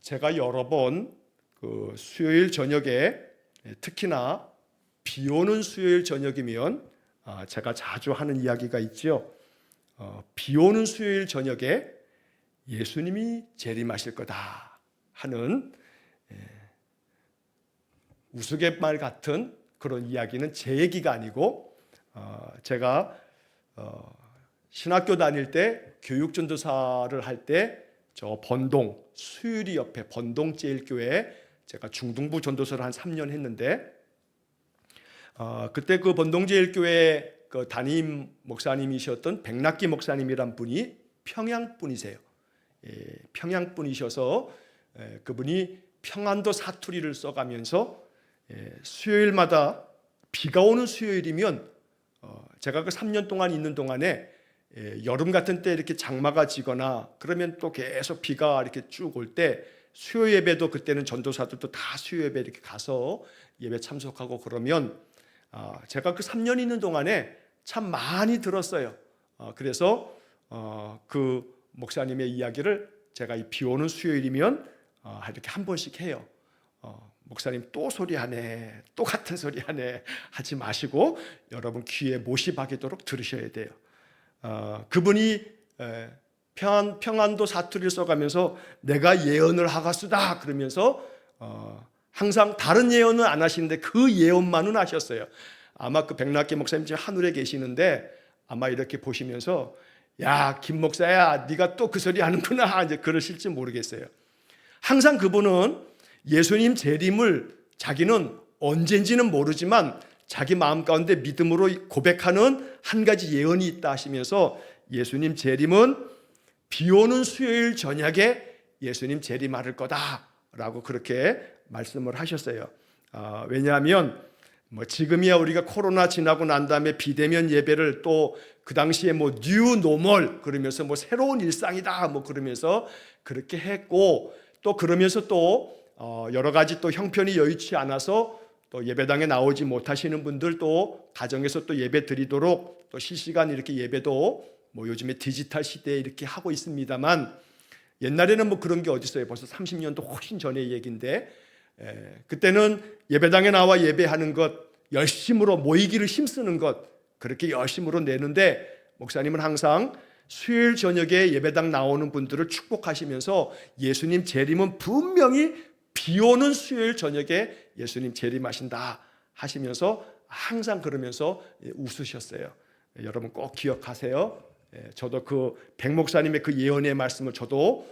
제가 여러 번 수요일 저녁에 특히나 비 오는 수요일 저녁이면 제가 자주 하는 이야기가 있죠. 비 오는 수요일 저녁에 예수님이 재림하실 거다 하는 우스갯말 같은 그런 이야기는 제 얘기가 아니고 제가 신학교 다닐 때 교육전도사를 할 때 저 번동 수유리 옆에 번동제일교회 제가 중등부 전도사를 한 3년 했는데 그때 그 번동제일교회 그 담임 목사님이셨던 백낙기 목사님이란 분이 평양 분이세요. 평양 분이셔서 그분이 평안도 사투리를 써가면서 수요일마다 비가 오는 수요일이면 제가 그 3년 동안 있는 동안에 여름 같은 때 이렇게 장마가 지거나 그러면 또 계속 비가 이렇게 쭉 올 때 수요 예배도 그때는 전도사들도 다 수요 예배 이렇게 가서 예배 참석하고 그러면 제가 그 3년 있는 동안에 참 많이 들었어요. 그래서 그 목사님의 이야기를 제가 이 비 오는 수요일이면 이렇게 한 번씩 해요. 목사님 또 소리하네, 또 같은 소리하네 하지 마시고 여러분 귀에 못이 박이도록 들으셔야 돼요. 그분이 평안도 사투리를 써가면서 내가 예언을 하겠수다 그러면서 항상 다른 예언은 안 하시는데 그 예언만은 하셨어요. 아마 그 백낙기 목사님 지금 하늘에 계시는데 아마 이렇게 보시면서 야, 김 목사야, 네가 또 그 소리 하는구나 이제 그러실지 모르겠어요. 항상 그분은 예수님 재림을 자기는 언젠지는 모르지만 자기 마음 가운데 믿음으로 고백하는 한 가지 예언이 있다 하시면서 예수님 재림은 비 오는 수요일 저녁에 예수님 재림할 거다라고 그렇게 말씀을 하셨어요. 왜냐하면 지금이야 우리가 코로나 지나고 난 다음에 비대면 예배를 또 그 당시에 뉴 노멀 그러면서 새로운 일상이다 그러면서 그렇게 했고 또 그러면서 또 여러 가지 또 형편이 여의치 않아서 또 예배당에 나오지 못하시는 분들도 가정에서 또 예배 드리도록 또 실시간 이렇게 예배도 요즘에 디지털 시대에 이렇게 하고 있습니다만 옛날에는 그런 게 어디 있어요. 벌써 30년도 훨씬 전의 얘기인데 그때는 예배당에 나와 예배하는 것 열심으로 모이기를 힘쓰는 것 그렇게 열심으로 내는데 목사님은 항상 수요일 저녁에 예배당 나오는 분들을 축복하시면서 예수님 재림은 분명히 비 오는 수요일 저녁에 예수님 재림하신다 하시면서 항상 그러면서 웃으셨어요. 여러분 꼭 기억하세요. 저도 그 백 목사님의 그 예언의 말씀을 저도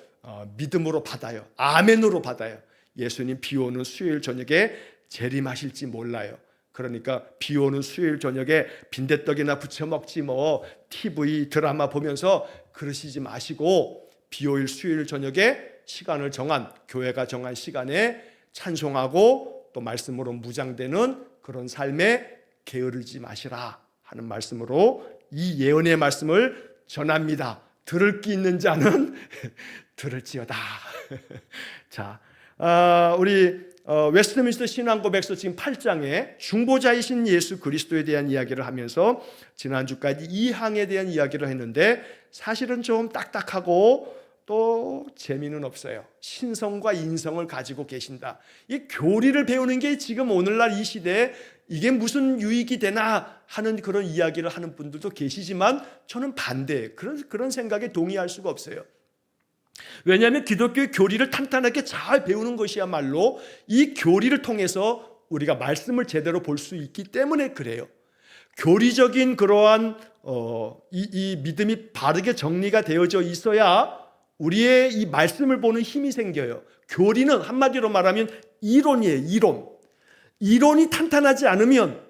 믿음으로 받아요. 아멘으로 받아요. 예수님 비 오는 수요일 저녁에 재림하실지 몰라요. 그러니까 비 오는 수요일 저녁에 빈대떡이나 부쳐 먹지 TV 드라마 보면서 그러시지 마시고 비 올 수요일 저녁에 시간을 정한 교회가 정한 시간에 찬송하고 또 말씀으로 무장되는 그런 삶에 게으르지 마시라 하는 말씀으로 이 예언의 말씀을 전합니다. 들을 기 있는 자는 들을지어다. 자, 우리 웨스트민스터 신앙고백서 지금 8장에 중보자이신 예수 그리스도에 대한 이야기를 하면서 지난주까지 이 항에 대한 이야기를 했는데 사실은 좀 딱딱하고 또 재미는 없어요. 신성과 인성을 가지고 계신다. 이 교리를 배우는 게 지금 오늘날 이 시대에 이게 무슨 유익이 되나 하는 그런 이야기를 하는 분들도 계시지만 저는 반대예요. 그런 생각에 동의할 수가 없어요. 왜냐하면 기독교의 교리를 탄탄하게 잘 배우는 것이야말로 이 교리를 통해서 우리가 말씀을 제대로 볼 수 있기 때문에 그래요. 교리적인 그러한 이 믿음이 바르게 정리가 되어져 있어야 우리의 이 말씀을 보는 힘이 생겨요. 교리는 한마디로 말하면 이론이에요. 이론이 탄탄하지 않으면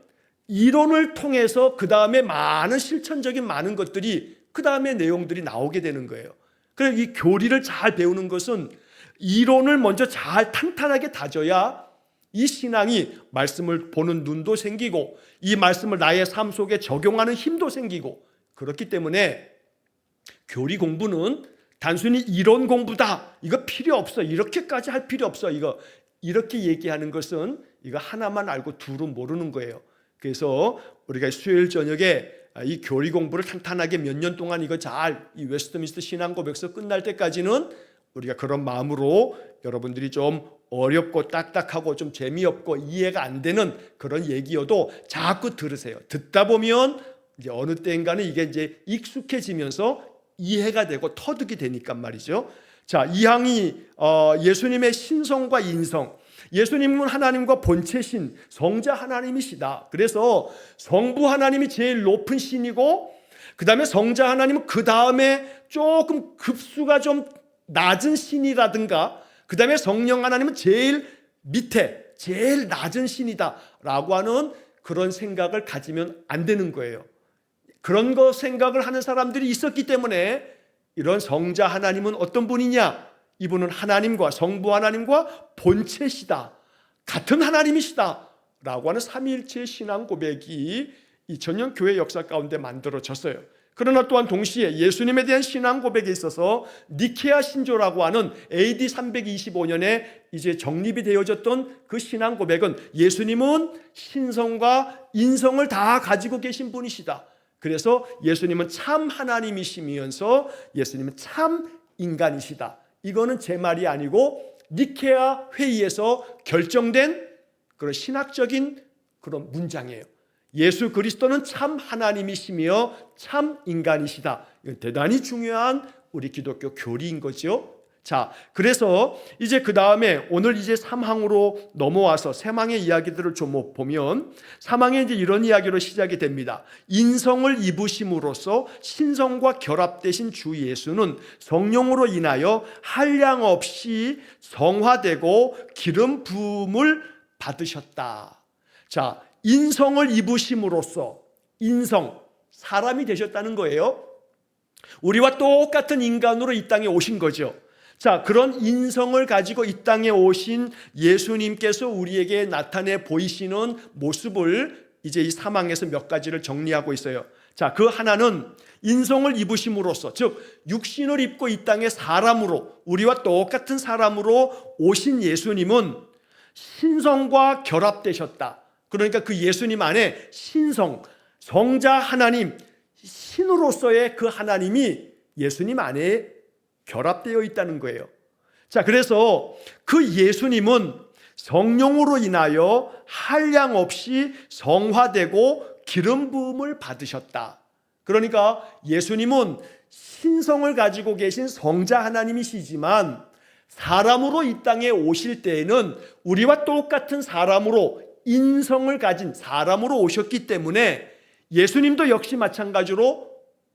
이론을 통해서 그 다음에 많은 실천적인 많은 것들이 그 다음에 내용들이 나오게 되는 거예요. 그래서 이 교리를 잘 배우는 것은 이론을 먼저 잘 탄탄하게 다져야 이 신앙이 말씀을 보는 눈도 생기고 이 말씀을 나의 삶 속에 적용하는 힘도 생기고 그렇기 때문에 교리 공부는 단순히 이론 공부다. 이거 필요 없어. 이렇게까지 할 필요 없어. 이렇게 얘기하는 것은 이거 하나만 알고 둘은 모르는 거예요. 그래서 우리가 수요일 저녁에 이 교리 공부를 탄탄하게 몇 년 동안 이거 이 웨스트민스터 신앙고백서 끝날 때까지는 우리가 그런 마음으로 여러분들이 좀 어렵고 딱딱하고 좀 재미없고 이해가 안 되는 그런 얘기여도 자꾸 들으세요. 듣다 보면 이제 어느 때인가는 이게 이제 익숙해지면서 이해가 되고 터득이 되니까 말이죠. 자, 이 항이 예수님의 신성과 인성, 예수님은 하나님과 본체신 성자 하나님이시다. 그래서 성부 하나님이 제일 높은 신이고, 그 다음에 성자 하나님은 그 다음에 조금 급수가 좀 낮은 신이라든가, 그 다음에 성령 하나님은 제일 밑에 제일 낮은 신이다 라고 하는 그런 생각을 가지면 안 되는 거예요. 그런 거 생각을 하는 사람들이 있었기 때문에 이런 성자 하나님은 어떤 분이냐? 이분은 하나님과 성부 하나님과 본체시다, 같은 하나님이시다 라고 하는 삼위일체의 신앙 고백이 2000년 교회 역사 가운데 만들어졌어요. 그러나 또한 동시에 예수님에 대한 신앙 고백에 있어서 니케아 신조라고 하는 AD 325년에 이제 정립이 되어졌던 그 신앙 고백은 예수님은 신성과 인성을 다 가지고 계신 분이시다. 그래서 예수님은 참 하나님이시면서 예수님은 참 인간이시다. 이거는 제 말이 아니고 니케아 회의에서 결정된 그런 신학적인 그런 문장이에요. 예수 그리스도는 참 하나님이시며 참 인간이시다. 이건 대단히 중요한 우리 기독교 교리인 거죠. 자, 그래서 이제 그 다음에 오늘 이제 3항으로 넘어와서 3항의 이야기들을 좀 보면 3항에 이제 이런 이야기로 시작이 됩니다. 인성을 입으심으로써 신성과 결합되신 주 예수는 성령으로 인하여 한량 없이 성화되고 기름 부음을 받으셨다. 자, 인성을 입으심으로써, 인성, 사람이 되셨다는 거예요. 우리와 똑같은 인간으로 이 땅에 오신 거죠. 자, 그런 인성을 가지고 이 땅에 오신 예수님께서 우리에게 나타내 보이시는 모습을 이제 이 3항에서 몇 가지를 정리하고 있어요. 자, 그 하나는 인성을 입으심으로써, 즉 육신을 입고 이 땅에 사람으로, 우리와 똑같은 사람으로 오신 예수님은 신성과 결합되셨다. 그러니까 그 예수님 안에 신성, 성자 하나님, 신으로서의 그 하나님이 예수님 안에 결합되어 있다는 거예요. 자, 그래서 그 예수님은 성령으로 인하여 한량 없이 성화되고 기름 부음을 받으셨다. 그러니까 예수님은 신성을 가지고 계신 성자 하나님이시지만 사람으로 이 땅에 오실 때에는 우리와 똑같은 사람으로 인성을 가진 사람으로 오셨기 때문에 예수님도 역시 마찬가지로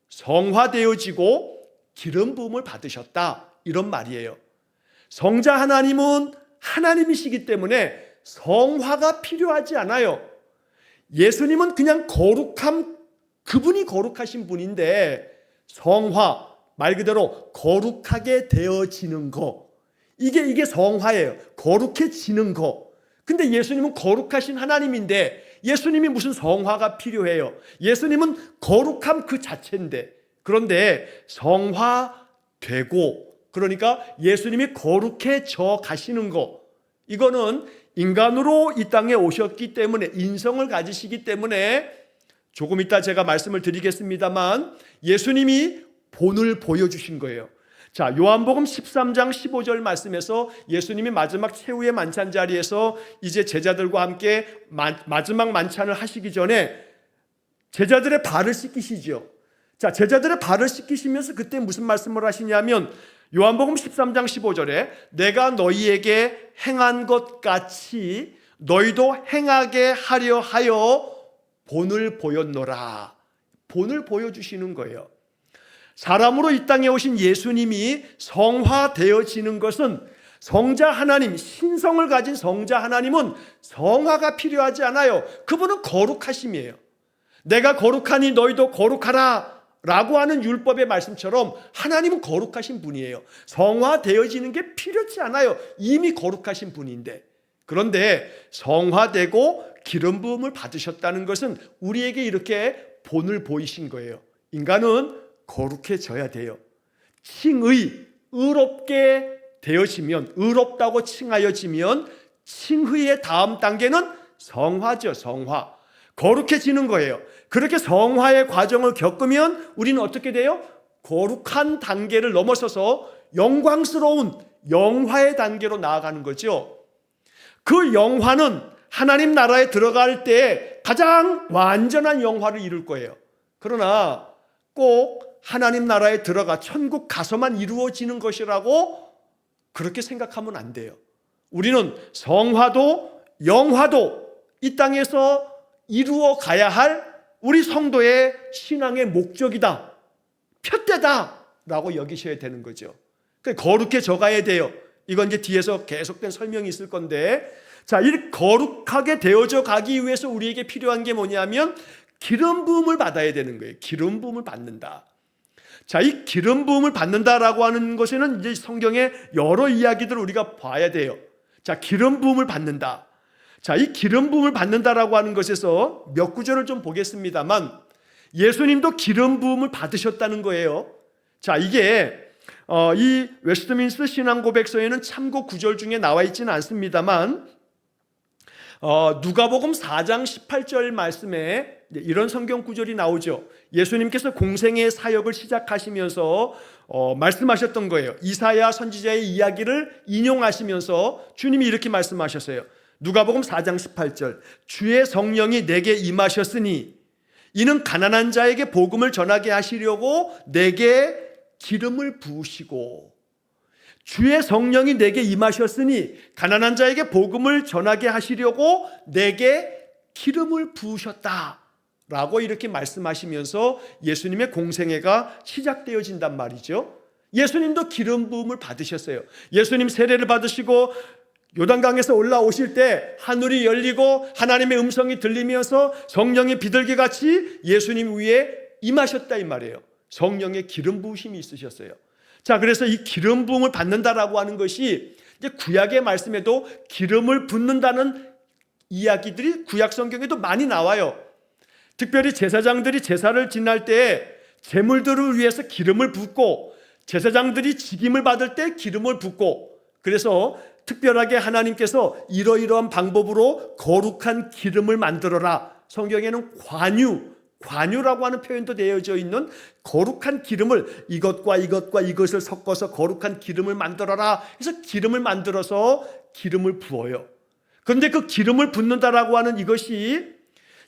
성화되어지고 기름 부음을 받으셨다, 이런 말이에요. 성자 하나님은 하나님이시기 때문에 성화가 필요하지 않아요. 예수님은 그냥 거룩함, 그분이 거룩하신 분인데 성화, 말 그대로 거룩하게 되어지는 거, 이게 성화예요. 거룩해지는 거. 근데 예수님은 거룩하신 하나님인데 예수님이 무슨 성화가 필요해요? 예수님은 거룩함 그 자체인데, 그런데 성화되고, 그러니까 예수님이 거룩해져 가시는 거, 이거는 인간으로 이 땅에 오셨기 때문에, 인성을 가지시기 때문에, 조금 이따 제가 말씀을 드리겠습니다만 예수님이 본을 보여주신 거예요. 자, 요한복음 13장 15절 말씀에서 예수님이 마지막 최후의 만찬 자리에서 이제 제자들과 함께 마지막 만찬을 하시기 전에 제자들의 발을 씻기시죠. 자, 제자들의 발을 씻기시면서 그때 무슨 말씀을 하시냐면 요한복음 13장 15절에 내가 너희에게 행한 것 같이 너희도 행하게 하려 하여 본을 보였노라. 본을 보여주시는 거예요. 사람으로 이 땅에 오신 예수님이 성화되어지는 것은 성자 하나님, 신성을 가진 성자 하나님은 성화가 필요하지 않아요. 그분은 거룩하심이에요. 내가 거룩하니 너희도 거룩하라 라고 하는 율법의 말씀처럼 하나님은 거룩하신 분이에요. 성화되어지는 게 필요치 않아요. 이미 거룩하신 분인데. 그런데 성화되고 기름 부음을 받으셨다는 것은 우리에게 이렇게 본을 보이신 거예요. 인간은 거룩해져야 돼요. 칭의, 의롭게 되어지면, 의롭다고 칭하여지면 칭의의 다음 단계는 성화죠. 성화. 거룩해지는 거예요. 그렇게 성화의 과정을 겪으면 우리는 어떻게 돼요? 거룩한 단계를 넘어서서 영광스러운 영화의 단계로 나아가는 거죠. 그 영화는 하나님 나라에 들어갈 때 가장 완전한 영화를 이룰 거예요. 그러나 꼭 하나님 나라에 들어가 천국 가서만 이루어지는 것이라고 그렇게 생각하면 안 돼요. 우리는 성화도 영화도 이 땅에서 이루어 가야 할 우리 성도의 신앙의 목적이다, 표대다 라고 여기셔야 되는 거죠. 거룩해져 가야 돼요. 이건 이제 뒤에서 계속된 설명이 있을 건데, 자, 이 거룩하게 되어져 가기 위해서 우리에게 필요한 게 뭐냐면 기름 부음을 받아야 되는 거예요. 기름 부음을 받는다. 자, 이 기름 부음을 받는다라고 하는 것에는 이제 성경의 여러 이야기들을 우리가 봐야 돼요. 자, 기름 부음을 받는다. 자, 이 기름 부음을 받는다라고 하는 것에서 몇 구절을 좀 보겠습니다만, 예수님도 기름 부음을 받으셨다는 거예요. 자, 이게 이 웨스트민스터 신앙 고백서에는 참고 구절 중에 나와 있지는 않습니다만, 누가복음 4장 18절 말씀에 이런 성경 구절이 나오죠. 예수님께서 공생의 사역을 시작하시면서 말씀하셨던 거예요. 이사야 선지자의 이야기를 인용하시면서 주님이 이렇게 말씀하셨어요. 누가복음 4장 18절, 주의 성령이 내게 임하셨으니 이는 가난한 자에게 복음을 전하게 하시려고 내게 기름을 부으시고, 주의 성령이 내게 임하셨으니 가난한 자에게 복음을 전하게 하시려고 내게 기름을 부으셨다 라고 이렇게 말씀하시면서 예수님의 공생애가 시작되어진단 말이죠. 예수님도 기름 부음을 받으셨어요. 예수님 세례를 받으시고 요단강에서 올라오실 때 하늘이 열리고 하나님의 음성이 들리면서 성령의 비둘기같이 예수님 위에 임하셨다 이 말이에요. 성령의 기름 부으심이 있으셨어요. 자, 그래서 이 기름 부음을 받는다라고 하는 것이 이제 구약의 말씀에도 기름을 붓는다는 이야기들이 구약 성경에도 많이 나와요. 특별히 제사장들이 제사를 지낼 때 제물들을 위해서 기름을 붓고, 제사장들이 직임을 받을 때 기름을 붓고, 그래서 특별하게 하나님께서 이러이러한 방법으로 거룩한 기름을 만들어라. 성경에는 관유라고 하는 표현도 되어져 있는 거룩한 기름을, 이것과 이것과 이것을 섞어서 거룩한 기름을 만들어라. 그래서 기름을 만들어서 기름을 부어요. 그런데 그 기름을 붓는다라고 하는 이것이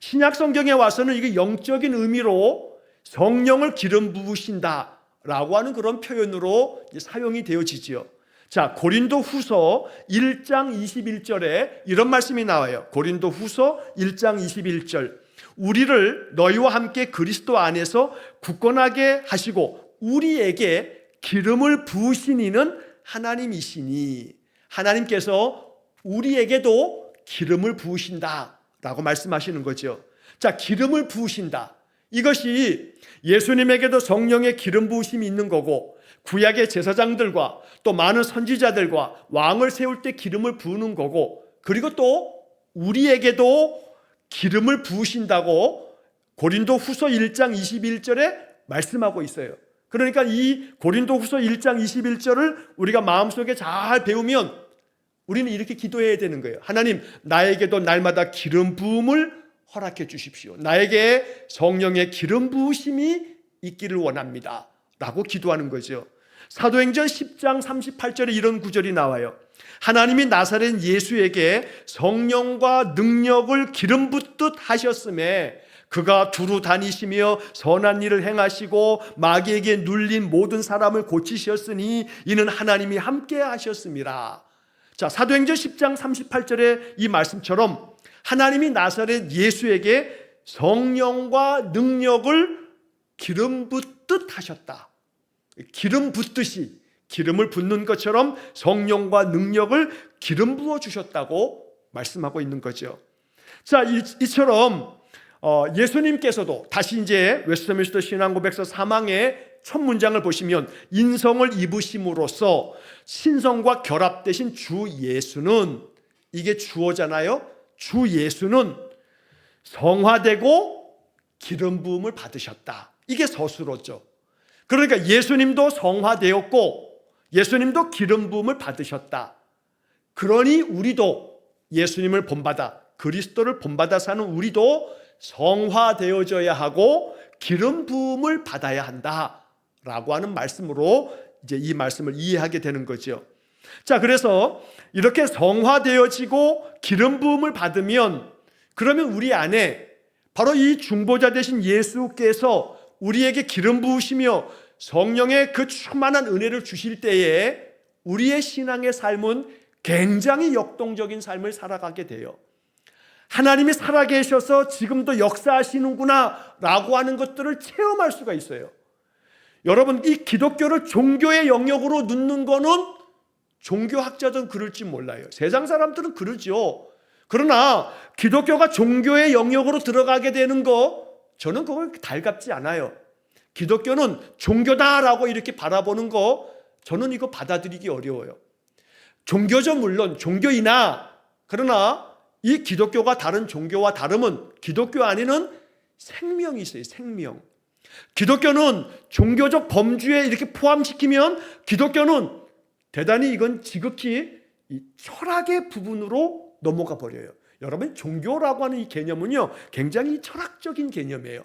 신약 성경에 와서는 이게 영적인 의미로 성령을 기름 부으신다라고 하는 그런 표현으로 사용이 되어지죠. 자, 고린도 후서 1장 21절에 이런 말씀이 나와요. 고린도 후서 1장 21절, 우리를 너희와 함께 그리스도 안에서 굳건하게 하시고 우리에게 기름을 부으신 이는 하나님이시니, 하나님께서 우리에게도 기름을 부으신다라고 말씀하시는 거죠. 자, 기름을 부으신다, 이것이 예수님에게도 성령의 기름 부으심이 있는 거고, 구약의 제사장들과 또 많은 선지자들과 왕을 세울 때 기름을 부으는 거고, 그리고 또 우리에게도 기름을 부으신다고 고린도 후서 1장 21절에 말씀하고 있어요. 그러니까 이 고린도 후서 1장 21절을 우리가 마음속에 잘 배우면 우리는 이렇게 기도해야 되는 거예요. 하나님, 나에게도 날마다 기름 부음을 허락해 주십시오. 나에게 성령의 기름 부으심이 있기를 원합니다 라고 기도하는 거죠. 사도행전 10장 38절에 이런 구절이 나와요. 하나님이 나사렛 예수에게 성령과 능력을 기름 붓듯 하셨음에 그가 두루 다니시며 선한 일을 행하시고 마귀에게 눌린 모든 사람을 고치셨으니 이는 하나님이 함께 하셨습니다. 자, 사도행전 10장 38절의 이 말씀처럼 하나님이 나사렛 예수에게 성령과 능력을 기름 붓듯 하셨다. 기름 붓듯이, 기름을 붓는 것처럼 성령과 능력을 기름 부어 주셨다고 말씀하고 있는 거죠. 자, 이처럼 예수님께서도 다시 이제 웨스트민스터 신앙고백서 3항의 첫 문장을 보시면 인성을 입으심으로써 신성과 결합되신 주 예수는, 이게 주어잖아요. 주 예수는 성화되고 기름 부음을 받으셨다. 이게 서술어죠. 그러니까 예수님도 성화되었고 예수님도 기름 부음을 받으셨다. 그러니 우리도 예수님을 본받아, 그리스도를 본받아 사는 우리도 성화되어져야 하고 기름 부음을 받아야 한다라고 하는 말씀으로 이제 이 말씀을 이해하게 되는 거죠. 자, 그래서 이렇게 성화되어지고 기름 부음을 받으면 그러면 우리 안에 바로 이 중보자 되신 예수께서 우리에게 기름 부으시며 성령의 그 충만한 은혜를 주실 때에 우리의 신앙의 삶은 굉장히 역동적인 삶을 살아가게 돼요. 하나님이 살아계셔서 지금도 역사하시는구나 라고 하는 것들을 체험할 수가 있어요. 여러분, 이 기독교를 종교의 영역으로 넣는 거는 종교학자들은 그럴지 몰라요. 세상 사람들은 그러죠. 그러나 기독교가 종교의 영역으로 들어가게 되는 거, 저는 그걸 달갑지 않아요. 기독교는 종교다라고 이렇게 바라보는 거, 저는 이거 받아들이기 어려워요. 종교죠, 물론 종교이나, 그러나 이 기독교가 다른 종교와 다름은 기독교 안에는 생명이 있어요. 생명. 기독교는 종교적 범주에 이렇게 포함시키면 기독교는 대단히 이건 지극히 이 철학의 부분으로 넘어가 버려요. 여러분, 종교라고 하는 이 개념은요, 굉장히 철학적인 개념이에요.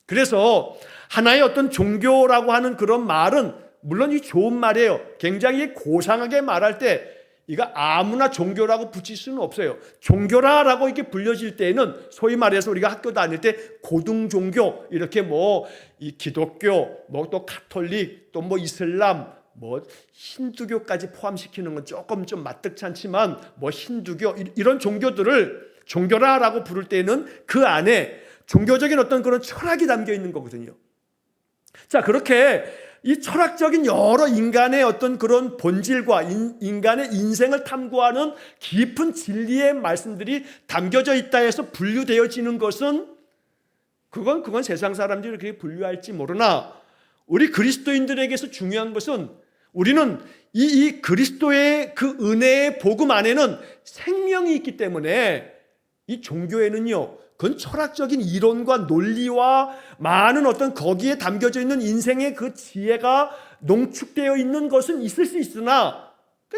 그래서 하나의 어떤 종교라고 하는 그런 말은 물론 이 좋은 말이에요. 굉장히 고상하게 말할 때 이거 아무나 종교라고 붙일 수는 없어요. 종교라고 이렇게 불려질 때에는 소위 말해서 우리가 학교 다닐 때 고등 종교 이렇게 뭐 이 기독교, 뭐 또 가톨릭, 또 뭐 이슬람, 뭐 힌두교까지 포함시키는 건 조금 좀 마뜩치 않지만 뭐 힌두교 이런 종교들을 종교라고 부를 때는 그 안에 종교적인 어떤 그런 철학이 담겨 있는 거거든요. 자, 그렇게 이 철학적인 여러 인간의 어떤 그런 본질과 인간의 인생을 탐구하는 깊은 진리의 말씀들이 담겨져 있다 해서 분류되어지는 것은 그건 세상 사람들이 그렇게 분류할지 모르나 우리 그리스도인들에게서 중요한 것은 우리는 이 그리스도의 그 은혜의 복음 안에는 생명이 있기 때문에 이 종교에는요, 그건 철학적인 이론과 논리와 많은 어떤 거기에 담겨져 있는 인생의 그 지혜가 농축되어 있는 것은 있을 수 있으나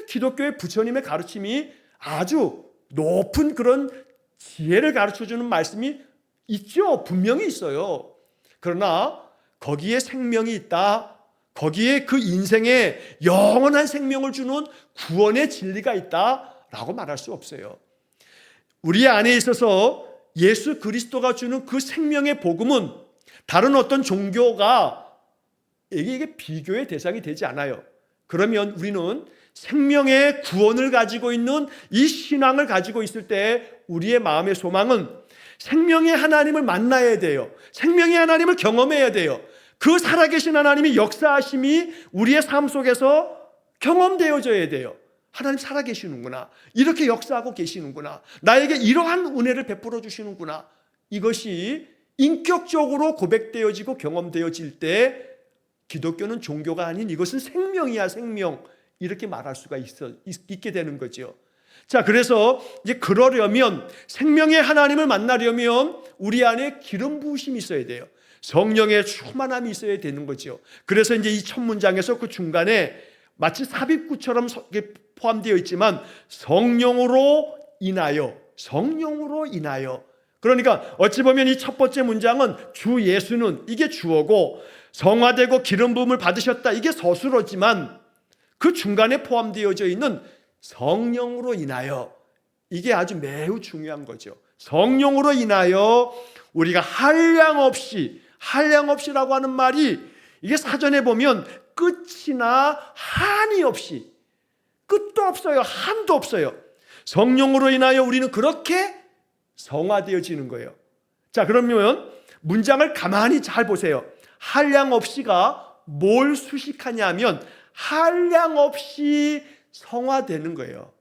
기독교의 부처님의 가르침이 아주 높은 그런 지혜를 가르쳐주는 말씀이 있죠. 분명히 있어요. 그러나 거기에 생명이 있다. 거기에 그 인생에 영원한 생명을 주는 구원의 진리가 있다라고 말할 수 없어요. 우리 안에 있어서 예수 그리스도가 주는 그 생명의 복음은 다른 어떤 종교가 이게 비교의 대상이 되지 않아요. 그러면 우리는 생명의 구원을 가지고 있는 이 신앙을 가지고 있을 때 우리의 마음의 소망은 생명의 하나님을 만나야 돼요. 생명의 하나님을 경험해야 돼요. 그 살아계신 하나님이 역사하심이 우리의 삶 속에서 경험되어져야 돼요. 하나님 살아계시는구나. 이렇게 역사하고 계시는구나. 나에게 이러한 은혜를 베풀어 주시는구나. 이것이 인격적으로 고백되어지고 경험되어질 때 기독교는 종교가 아닌 이것은 생명이야, 생명. 이렇게 말할 수가 있게 되는 거죠. 자, 그래서 이제 그러려면 생명의 하나님을 만나려면 우리 안에 기름 부으심이 있어야 돼요. 성령의 충만함이 있어야 되는 거죠. 그래서 이제 이 첫 문장에서 그 중간에 마치 삽입구처럼 포함되어 있지만 성령으로 인하여. 그러니까 어찌 보면 이 첫 번째 문장은 주 예수는 이게 주어고 성화되고 기름 부음을 받으셨다 이게 서술어지만 그 중간에 포함되어져 있는 성령으로 인하여 이게 아주 매우 중요한 거죠. 성령으로 인하여 우리가 한량없이라고 하는 말이 이게 사전에 보면 끝이나 한이 없이 끝도 없어요. 한도 없어요. 성령으로 인하여 우리는 그렇게 성화되어지는 거예요. 자, 그러면 문장을 가만히 잘 보세요. 한량없이가 뭘 수식하냐 하면 한량없이 성화되는 거예요.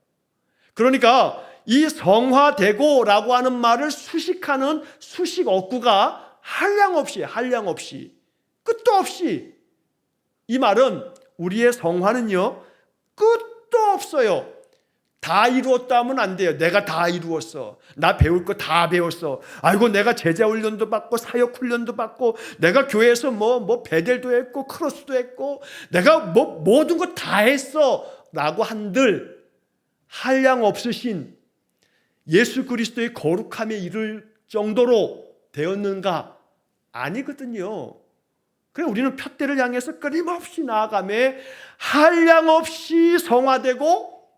그러니까 이 성화되고라고 하는 말을 수식하는 수식 어구가 한량없이 끝도 없이. 이 말은 우리의 성화는요 끝도 없어요. 다 이루었다 하면 안 돼요. 내가 다 이루었어. 나 배울 거 다 배웠어. 아이고 내가 제자 훈련도 받고 사역 훈련도 받고 내가 교회에서 뭐 베델도 했고 크로스도 했고 내가 뭐 모든 거 다 했어 라고 한들 한량 없으신 예수 그리스도의 거룩함에 이를 정도로 되었는가? 아니거든요. 그래 우리는 푯대를 향해서 끊임없이 나아가매 한량없이 성화되고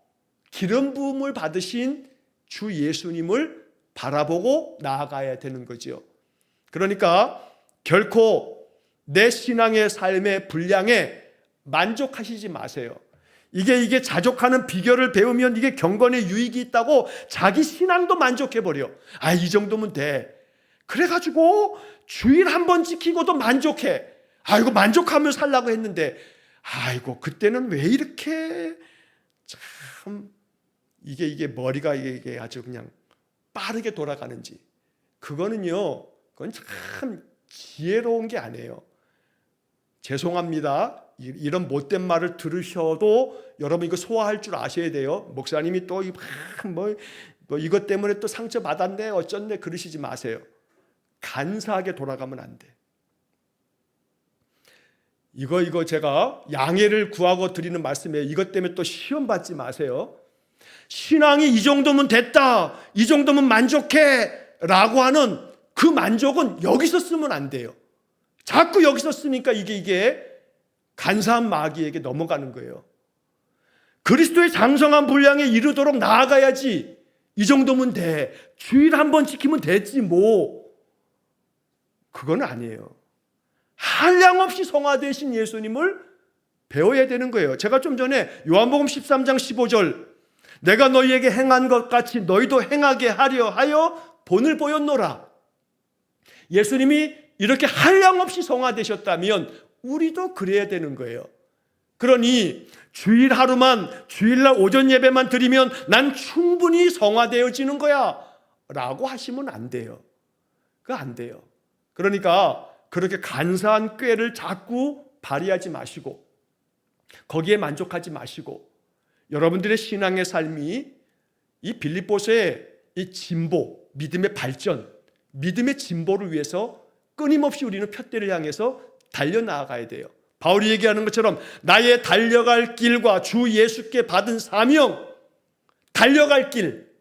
기름 부음을 받으신 주 예수님을 바라보고 나아가야 되는 거죠. 그러니까 결코 내 신앙의 삶의 분량에 만족하시지 마세요. 이게 자족하는 비결을 배우면 이게 경건에 유익이 있다고 자기 신앙도 만족해버려. 이 정도면 돼. 그래가지고 주일 한 번 지키고도 만족해. 이거 만족하며 살라고 했는데 그때는 왜 이렇게 참 이게 머리가 이게 아주 그냥 빠르게 돌아가는지. 그건 참 지혜로운 게 아니에요. 죄송합니다. 이런 못된 말을 들으셔도 여러분 이거 소화할 줄 아셔야 돼요. 목사님이 또 이것 때문에 또 상처 받았네 어쩐네 그러시지 마세요. 간사하게 돌아가면 안 돼. 이거 제가 양해를 구하고 드리는 말씀이에요. 이것 때문에 또 시험 받지 마세요. 신앙이 이 정도면 됐다, 이 정도면 만족해 라고 하는 그 만족은 여기서 쓰면 안 돼요. 자꾸 여기서 쓰니까 이게 간사한 마귀에게 넘어가는 거예요. 그리스도의 장성한 분량에 이르도록 나아가야지. 이 정도면 돼. 주일 한 번 지키면 됐지 뭐. 그건 아니에요. 한량없이 성화되신 예수님을 배워야 되는 거예요. 제가 좀 전에 요한복음 13장 15절 내가 너희에게 행한 것 같이 너희도 행하게 하려 하여 본을 보였노라. 예수님이 이렇게 한량없이 성화되셨다면 우리도 그래야 되는 거예요. 그러니 주일 하루만, 주일날 오전 예배만 드리면 난 충분히 성화되어지는 거야 라고 하시면 안 돼요. 그거 안 돼요. 그러니까 그렇게 간사한 꾀를 자꾸 발휘하지 마시고 거기에 만족하지 마시고 여러분들의 신앙의 삶이 이 빌립보서의 이 진보, 믿음의 발전, 믿음의 진보를 위해서 끊임없이 우리는 푯대를 향해서 달려나가야 돼요. 바울이 얘기하는 것처럼 나의 달려갈 길과 주 예수께 받은 사명, 달려갈 길,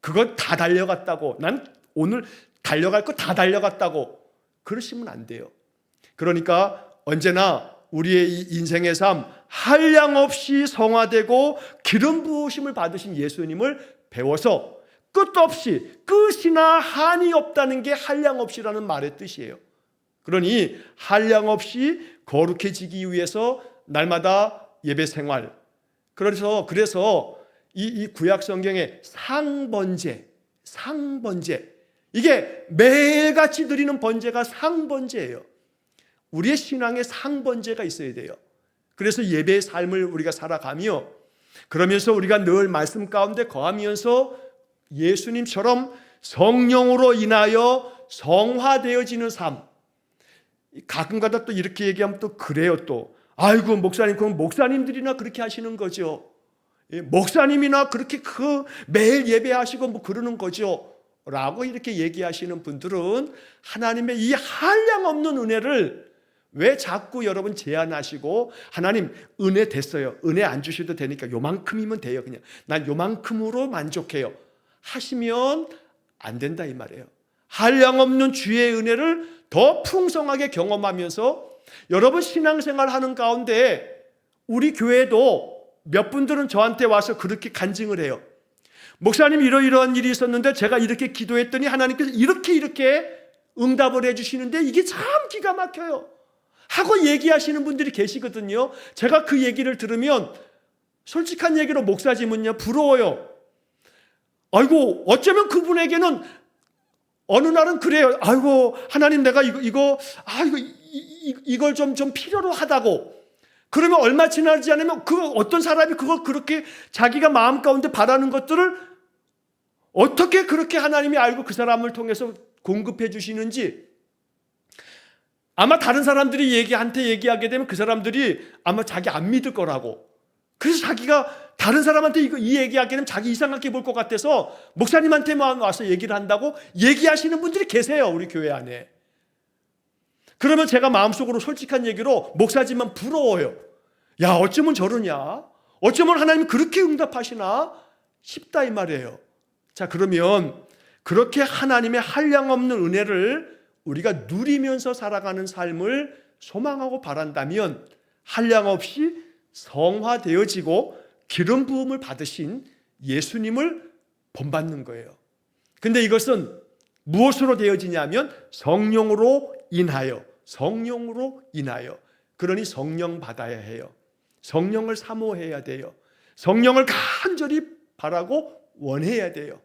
그거 다 달려갔다고, 난 오늘 달려갈 거 다 달려갔다고 그러시면 안 돼요. 그러니까 언제나 우리의 이 인생의 삶 한량없이 성화되고 기름 부으심을 받으신 예수님을 배워서 끝없이 끝이나 한이 없다는 게 한량없이라는 말의 뜻이에요. 그러니 한량없이 거룩해지기 위해서 날마다 예배 생활, 그래서 이 구약 성경의 상번제, 이게 매일같이 드리는 번제가 상번제예요. 우리의 신앙에 상번제가 있어야 돼요. 그래서 예배의 삶을 우리가 살아가며 그러면서 우리가 늘 말씀 가운데 거하면서 예수님처럼 성령으로 인하여 성화되어지는 삶. 가끔가다 또 이렇게 얘기하면 또 그래요. 또 아이고 목사님, 그럼 목사님들이나 그렇게 하시는 거죠. 목사님이나 그렇게 매일 예배하시고 뭐 그러는 거죠 라고 이렇게 얘기하시는 분들은 하나님의 이 한량없는 은혜를 왜 자꾸 여러분 제한하시고 하나님 은혜 됐어요, 은혜 안 주셔도 되니까 요만큼이면 돼요, 그냥 난 요만큼으로 만족해요 하시면 안 된다 이 말이에요. 한량없는 주의 은혜를 더 풍성하게 경험하면서 여러분 신앙생활 하는 가운데 우리 교회도 몇 분들은 저한테 와서 그렇게 간증을 해요. 목사님 이러이러한 일이 있었는데 제가 이렇게 기도했더니 하나님께서 이렇게 응답을 해주시는데 이게 참 기가 막혀요 하고 얘기하시는 분들이 계시거든요. 제가 그 얘기를 들으면 솔직한 얘기로 목사님은요 부러워요. 아이고 어쩌면 그분에게는 어느 날은 그래요. 아이고 하나님 내가 이걸 좀 필요로 하다고. 그러면 얼마 지나지 않으면 어떤 사람이 그걸 그렇게 자기가 마음 가운데 바라는 것들을 어떻게 그렇게 하나님이 알고 그 사람을 통해서 공급해 주시는지 아마 다른 사람들이 얘기하게 되면 그 사람들이 아마 자기 안 믿을 거라고. 그래서 자기가 다른 사람한테 이 얘기하게 되면 자기 이상하게 볼 것 같아서 목사님한테만 와서 얘기를 한다고 얘기하시는 분들이 계세요, 우리 교회 안에. 그러면 제가 마음속으로 솔직한 얘기로 목사지만 부러워요. 야 어쩌면 저러냐, 어쩌면 하나님이 그렇게 응답하시나 싶다 이 말이에요. 자 그러면 그렇게 하나님의 한량없는 은혜를 우리가 누리면서 살아가는 삶을 소망하고 바란다면 한량없이 성화되어지고 기름 부음을 받으신 예수님을 본받는 거예요. 근데 이것은 무엇으로 되어지냐면 성령으로 인하여, 성령으로 인하여. 그러니 성령 받아야 해요. 성령을 사모해야 돼요. 성령을 간절히 바라고 원해야 돼요.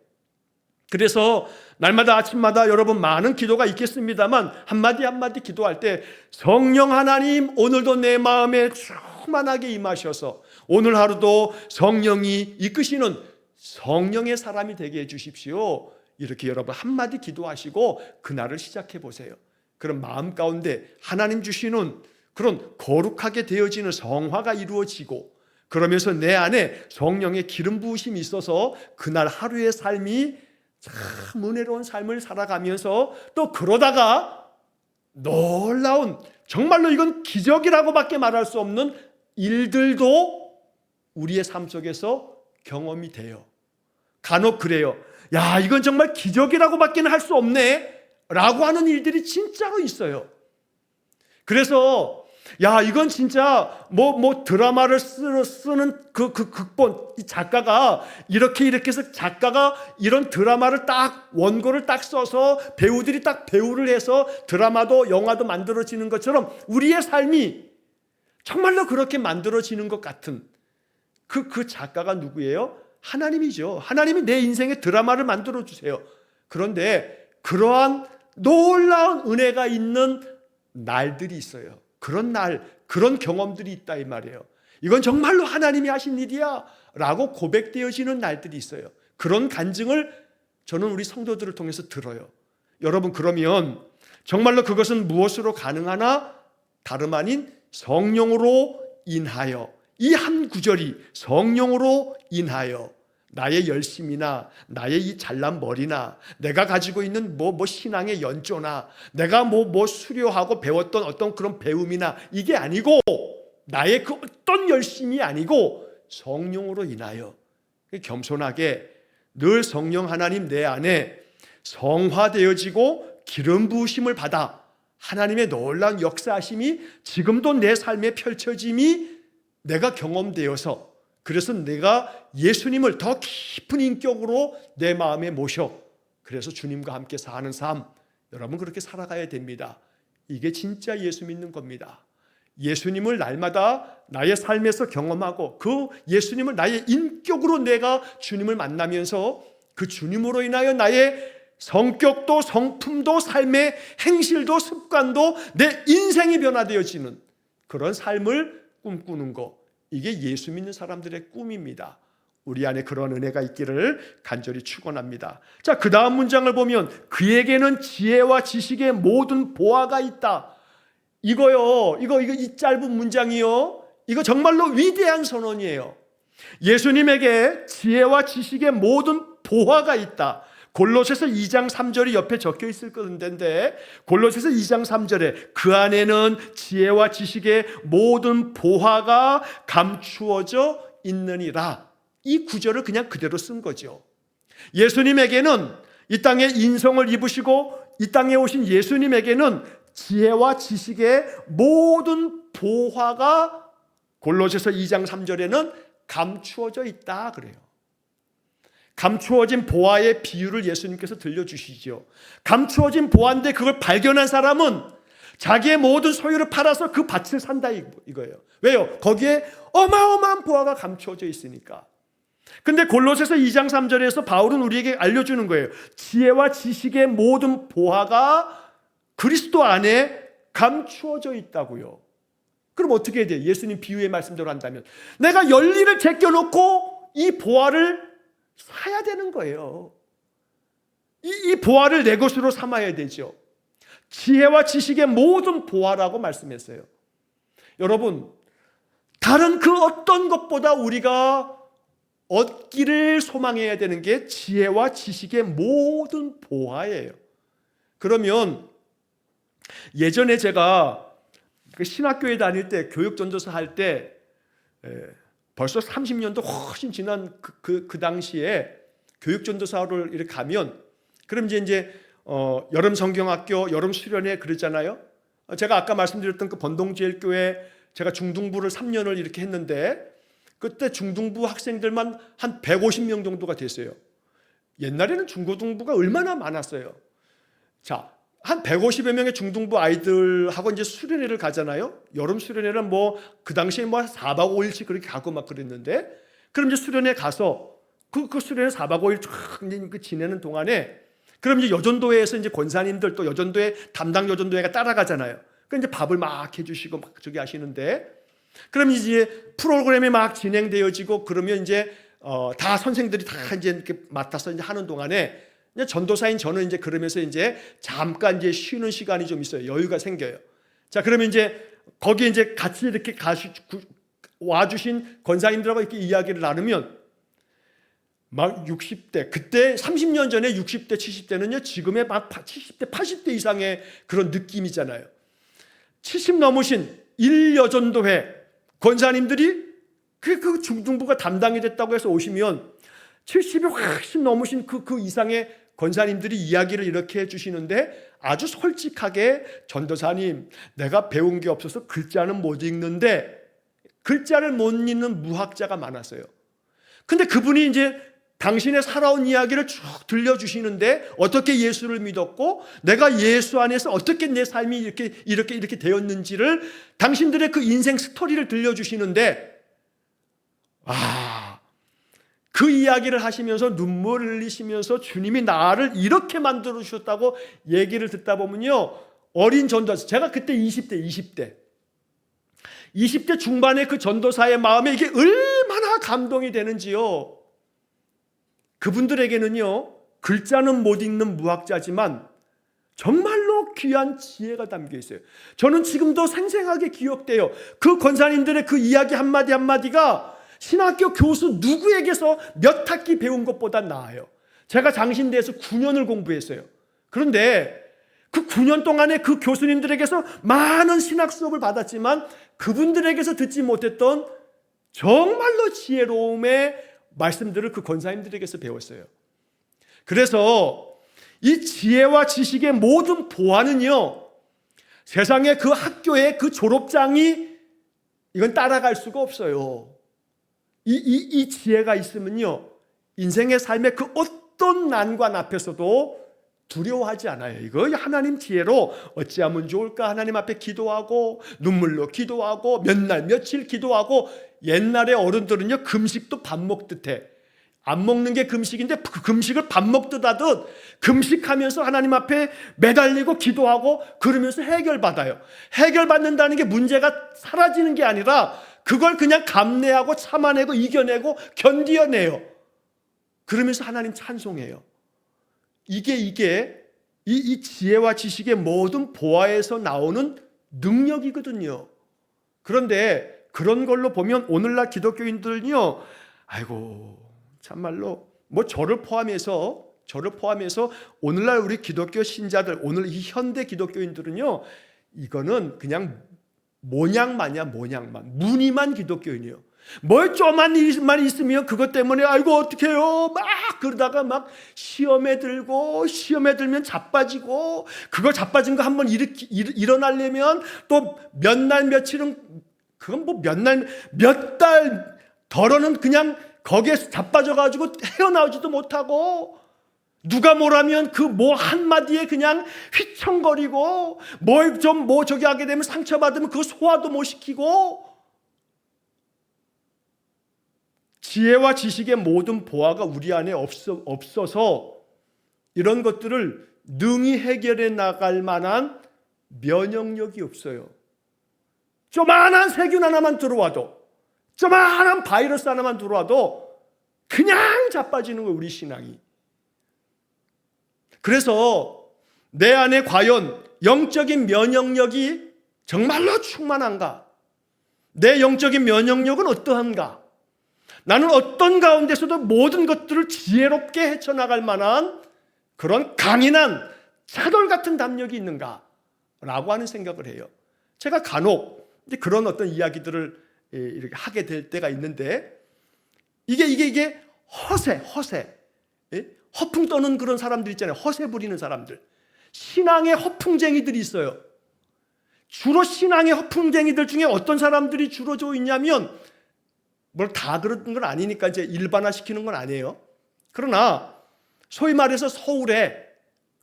그래서 날마다 아침마다 여러분 많은 기도가 있겠습니다만 한마디 한마디 기도할 때 성령 하나님 오늘도 내 마음에 충만하게 임하셔서 오늘 하루도 성령이 이끄시는 성령의 사람이 되게 해주십시오. 이렇게 여러분 한마디 기도하시고 그날을 시작해 보세요. 그럼 마음 가운데 하나님 주시는 그런 거룩하게 되어지는 성화가 이루어지고 그러면서 내 안에 성령의 기름 부으심이 있어서 그날 하루의 삶이 참 은혜로운 삶을 살아가면서 또 그러다가 놀라운 정말로 이건 기적이라고밖에 말할 수 없는 일들도 우리의 삶 속에서 경험이 돼요. 간혹 그래요. 야, 이건 정말 기적이라고밖에 할 수 없네 라고 하는 일들이 진짜로 있어요. 그래서 야, 이건 진짜 드라마를 쓰는 그 극본 이 작가가 이렇게 해서 작가가 이런 드라마를 딱 원고를 딱 써서 배우들이 딱 배우를 해서 드라마도 영화도 만들어지는 것처럼 우리의 삶이 정말로 그렇게 만들어지는 것 같은 그 작가가 누구예요? 하나님이죠. 하나님이 내 인생의 드라마를 만들어 주세요. 그런데 그러한 놀라운 은혜가 있는 날들이 있어요. 그런 날, 그런 경험들이 있다 이 말이에요. 이건 정말로 하나님이 하신 일이야 라고 고백되어지는 날들이 있어요. 그런 간증을 저는 우리 성도들을 통해서 들어요. 여러분, 그러면 정말로 그것은 무엇으로 가능하나? 다름 아닌 성령으로 인하여. 이 한 구절이 성령으로 인하여 나의 열심이나 나의 이 잘난 머리나 내가 가지고 있는 신앙의 연조나 내가 수료하고 배웠던 어떤 그런 배움이나 이게 아니고 나의 그 어떤 열심이 아니고 성령으로 인하여 겸손하게 늘 성령 하나님 내 안에 성화되어지고 기름 부으심을 받아 하나님의 놀라운 역사하심이 지금도 내 삶에 펼쳐짐이 내가 경험되어서 그래서 내가 예수님을 더 깊은 인격으로 내 마음에 모셔 그래서 주님과 함께 사는 삶 여러분 그렇게 살아가야 됩니다. 이게 진짜 예수 믿는 겁니다. 예수님을 날마다 나의 삶에서 경험하고 그 예수님을 나의 인격으로 내가 주님을 만나면서 그 주님으로 인하여 나의 성격도 성품도 삶의 행실도 습관도 내 인생이 변화되어지는 그런 삶을 꿈꾸는 것 이게 예수 믿는 사람들의 꿈입니다. 우리 안에 그런 은혜가 있기를 간절히 축원합니다. 자, 그 다음 문장을 보면 그에게는 지혜와 지식의 모든 보화가 있다. 이거요. 이거 이 짧은 문장이요. 이거 정말로 위대한 선언이에요. 예수님에게 지혜와 지식의 모든 보화가 있다. 골로새서 2장 3절이 옆에 적혀 있을 건데 골로새서 2장 3절에 그 안에는 지혜와 지식의 모든 보화가 감추어져 있느니라. 이 구절을 그냥 그대로 쓴 거죠. 예수님에게는 이 땅에 인성을 입으시고 이 땅에 오신 예수님에게는 지혜와 지식의 모든 보화가 골로새서 2장 3절에는 감추어져 있다 그래요. 감추어진 보화의 비유를 예수님께서 들려주시죠. 감추어진 보화인데 그걸 발견한 사람은 자기의 모든 소유를 팔아서 그 밭을 산다 이거예요. 왜요? 거기에 어마어마한 보화가 감추어져 있으니까. 근데 골로새서 2장 3절에서 바울은 우리에게 알려주는 거예요. 지혜와 지식의 모든 보화가 그리스도 안에 감추어져 있다고요. 그럼 어떻게 해야 돼요? 예수님 비유의 말씀대로 한다면 내가 열리를 제껴놓고 이 보화를 사야 되는 거예요. 이 보화를 내 것으로 삼아야 되죠. 지혜와 지식의 모든 보화라고 말씀했어요. 여러분, 다른 그 어떤 것보다 우리가 얻기를 소망해야 되는 게 지혜와 지식의 모든 보화예요. 그러면 예전에 제가 신학교에 다닐 때 교육전도사 할 때 벌써 30년도 훨씬 지난 그 당시에 교육전도사를 이렇게 가면 그럼 이제 여름 성경학교 여름 수련회 그러잖아요. 제가 아까 말씀드렸던 그 번동제일교회 제가 중등부를 3년을 이렇게 했는데 그때 중등부 학생들만 한 150명 정도가 됐어요. 옛날에는 중고등부가 얼마나 많았어요. 자, 한 150여 명의 중등부 아이들하고 이제 수련회를 가잖아요. 여름 수련회는 뭐 그 당시에 뭐 4박 5일씩 그렇게 가고 막 그랬는데, 그럼 이제 수련회 가서 그 수련회 4박 5일 쭉 지내는 동안에, 그럼 이제 여전도회에서 이제 권사님들 또 여전도회 담당 여전도회가 따라가잖아요. 그 이제 밥을 막 해주시고 막 저기 하시는데, 그럼 이제 프로그램이 막 진행되어지고 그러면 이제 다 선생들이 다 이제 이렇게 맡아서 이제 하는 동안에 이제 전도사인 저는 이제 그러면서 이제 잠깐 이제 쉬는 시간이 좀 있어요. 여유가 생겨요. 자, 그러면 이제 거기에 이제 같이 이렇게 와주신 권사님들하고 이렇게 이야기를 나누면 막 60대, 그때 30년 전에 60대, 70대는요, 지금의 막 70대, 80대 이상의 그런 느낌이잖아요. 70 넘으신 1여전도회 권사님들이 그 중등부가 담당이 됐다고 해서 오시면 70이 훨씬 넘으신 그 이상의 권사님들이 이야기를 이렇게 해주시는데, 아주 솔직하게 전도사님, 내가 배운 게 없어서 글자는 못 읽는데, 글자를 못 읽는 무학자가 많았어요. 근데 그분이 이제 당신의 살아온 이야기를 쭉 들려주시는데, 어떻게 예수를 믿었고 내가 예수 안에서 어떻게 내 삶이 이렇게 되었는지를, 당신들의 그 인생 스토리를 들려주시는데, 그 이야기를 하시면서 눈물을 흘리시면서 주님이 나를 이렇게 만들어 주셨다고 얘기를 듣다 보면요, 어린 전도사, 제가 그때 20대 중반의 그 전도사의 마음에 이게 얼마나 감동이 되는지요. 그분들에게는요, 글자는 못 읽는 무학자지만 정말로 귀한 지혜가 담겨 있어요. 저는 지금도 생생하게 기억돼요. 그 권사님들의 그 이야기 한마디 한마디가 신학교 교수 누구에게서 몇 학기 배운 것보다 나아요. 제가 장신대에서 9년을 공부했어요. 그런데 그 9년 동안에 그 교수님들에게서 많은 신학 수업을 받았지만 그분들에게서 듣지 못했던 정말로 지혜로움의 말씀들을 그 권사님들에게서 배웠어요. 그래서 이 지혜와 지식의 모든 보안은요, 세상의 그 학교의 그 졸업장이 이건 따라갈 수가 없어요. 이 지혜가 있으면요, 인생의 삶의 그 어떤 난관 앞에서도 두려워하지 않아요. 이거 하나님 지혜로 어찌하면 좋을까, 하나님 앞에 기도하고 눈물로 기도하고 몇 날 며칠 기도하고. 옛날에 어른들은요, 금식도 밥 먹듯 해. 안 먹는 게 금식인데 그 금식을 밥 먹듯 하듯 금식하면서 하나님 앞에 매달리고 기도하고 그러면서 해결받아요. 해결받는다는 게 문제가 사라지는 게 아니라 그걸 그냥 감내하고 참아내고 이겨내고 견디어내요. 그러면서 하나님 찬송해요. 이게 이 지혜와 지식의 모든 보화에서 나오는 능력이거든요. 그런데 그런 걸로 보면 오늘날 기독교인들은요, 아이고 참말로 뭐 저를 포함해서 오늘날 우리 기독교 신자들, 오늘 이 현대 기독교인들은요, 이거는 그냥 모양만이야. 무늬만 기독교인이에요. 뭘 좀만 일만 있으면 그것 때문에 아이고 어떡해요 막 그러다가 막 시험에 들면 자빠지고, 그거 자빠진 거 한번 일어나려면 또 몇 날 며칠은, 그건 뭐 몇 달 덜어는 그냥 거기에 자빠져가지고 헤어나오지도 못하고, 누가 뭐라면 그 뭐 한마디에 그냥 휘청거리고, 뭐 저기 하게 되면 상처받으면 그거 소화도 못 시키고. 지혜와 지식의 모든 보화가 우리 안에 없어서 이런 것들을 능히 해결해 나갈 만한 면역력이 없어요. 조만한 세균 하나만 들어와도, 조만한 바이러스 하나만 들어와도 그냥 자빠지는 거예요, 우리 신앙이. 그래서 내 안에 과연 영적인 면역력이 정말로 충만한가? 내 영적인 면역력은 어떠한가? 나는 어떤 가운데서도 모든 것들을 지혜롭게 헤쳐나갈 만한 그런 강인한 차돌 같은 담력이 있는가? 라고 하는 생각을 해요. 제가 간혹 그런 어떤 이야기들을 이렇게 하게 될 때가 있는데, 이게 허세, 허풍 떠는 그런 사람들 있잖아요. 허세 부리는 사람들. 신앙의 허풍쟁이들이 있어요. 주로 신앙의 허풍쟁이들 중에 어떤 사람들이 주로 있냐면, 뭘 다 그런 건 아니니까 이제 일반화시키는 건 아니에요. 그러나 소위 말해서 서울에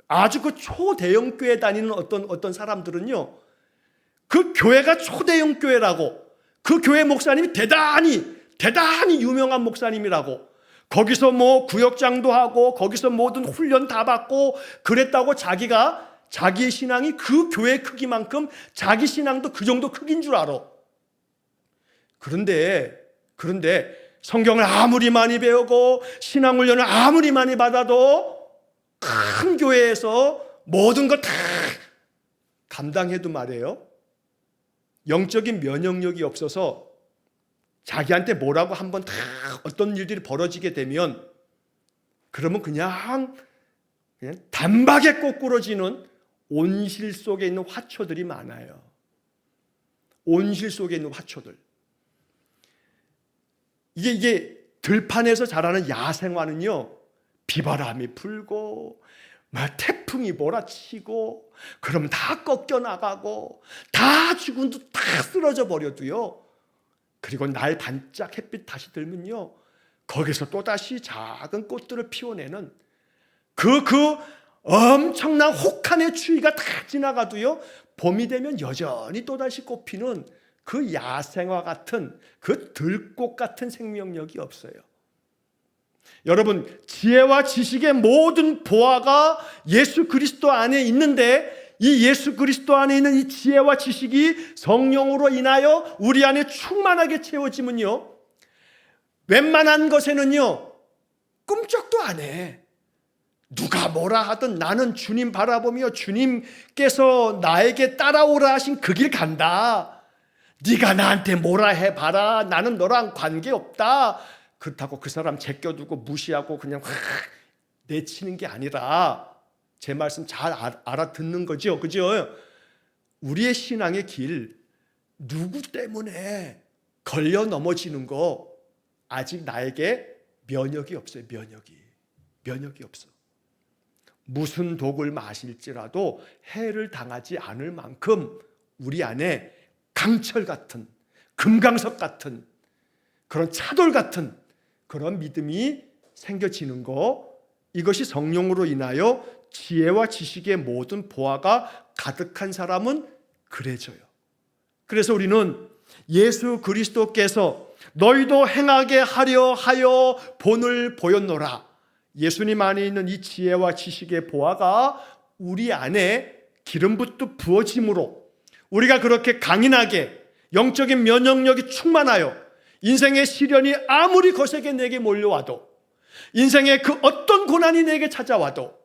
아주 그 초대형 교회 다니는 어떤 사람들은요, 그 교회가 초대형 교회라고, 그 교회 목사님이 대단히 유명한 목사님이라고, 거기서 뭐 구역장도 하고 거기서 모든 훈련 다 받고 그랬다고 자기의 신앙이 그 교회 크기만큼 자기 신앙도 그 정도 크긴 줄 알아. 그런데 성경을 아무리 많이 배우고 신앙 훈련을 아무리 많이 받아도 큰 교회에서 모든 걸 다 감당해도 말이에요, 영적인 면역력이 없어서 자기한테 뭐라고 한번 다 어떤 일들이 벌어지게 되면, 그러면 그냥 단박에 꼬꾸러지는 온실 속에 있는 화초들이 많아요. 온실 속에 있는 화초들. 이게 들판에서 자라는 야생화는요, 비바람이 불고 막 태풍이 몰아치고 그럼 다 꺾여 나가고 다 죽은 듯 다 쓰러져 버려도요, 그리고 날 반짝 햇빛 다시 들면요, 거기서 또다시 작은 꽃들을 피워내는 그 엄청난 혹한의 추위가 다 지나가도요, 봄이 되면 여전히 또다시 꽃피는 그 야생화 같은, 그 들꽃 같은 생명력이 없어요. 여러분, 지혜와 지식의 모든 보화가 예수 그리스도 안에 있는데, 이 예수 그리스도 안에 있는 이 지혜와 지식이 성령으로 인하여 우리 안에 충만하게 채워지면요, 웬만한 것에는요 꿈쩍도 안 해. 누가 뭐라 하든 나는 주님 바라보며 주님께서 나에게 따라오라 하신 그 길 간다. 네가 나한테 뭐라 해봐라, 나는 너랑 관계없다. 그렇다고 그 사람 제껴두고 무시하고 그냥 확 내치는 게 아니라, 제 말씀 잘 알아듣는 거죠. 그죠? 우리의 신앙의 길, 누구 때문에 걸려 넘어지는 거 아직 나에게 면역이 없어요. 면역이 없어. 무슨 독을 마실지라도 해를 당하지 않을 만큼 우리 안에 강철 같은, 금강석 같은, 그런 차돌 같은 그런 믿음이 생겨지는 거, 이것이 성령으로 인하여 지혜와 지식의 모든 보화가 가득한 사람은 그래져요. 그래서 우리는 예수 그리스도께서 너희도 행하게 하려 하여 본을 보였노라, 예수님 안에 있는 이 지혜와 지식의 보화가 우리 안에 기름붓도 부어짐으로 우리가 그렇게 강인하게 영적인 면역력이 충만하여 인생의 시련이 아무리 거세게 내게 몰려와도, 인생의 그 어떤 고난이 내게 찾아와도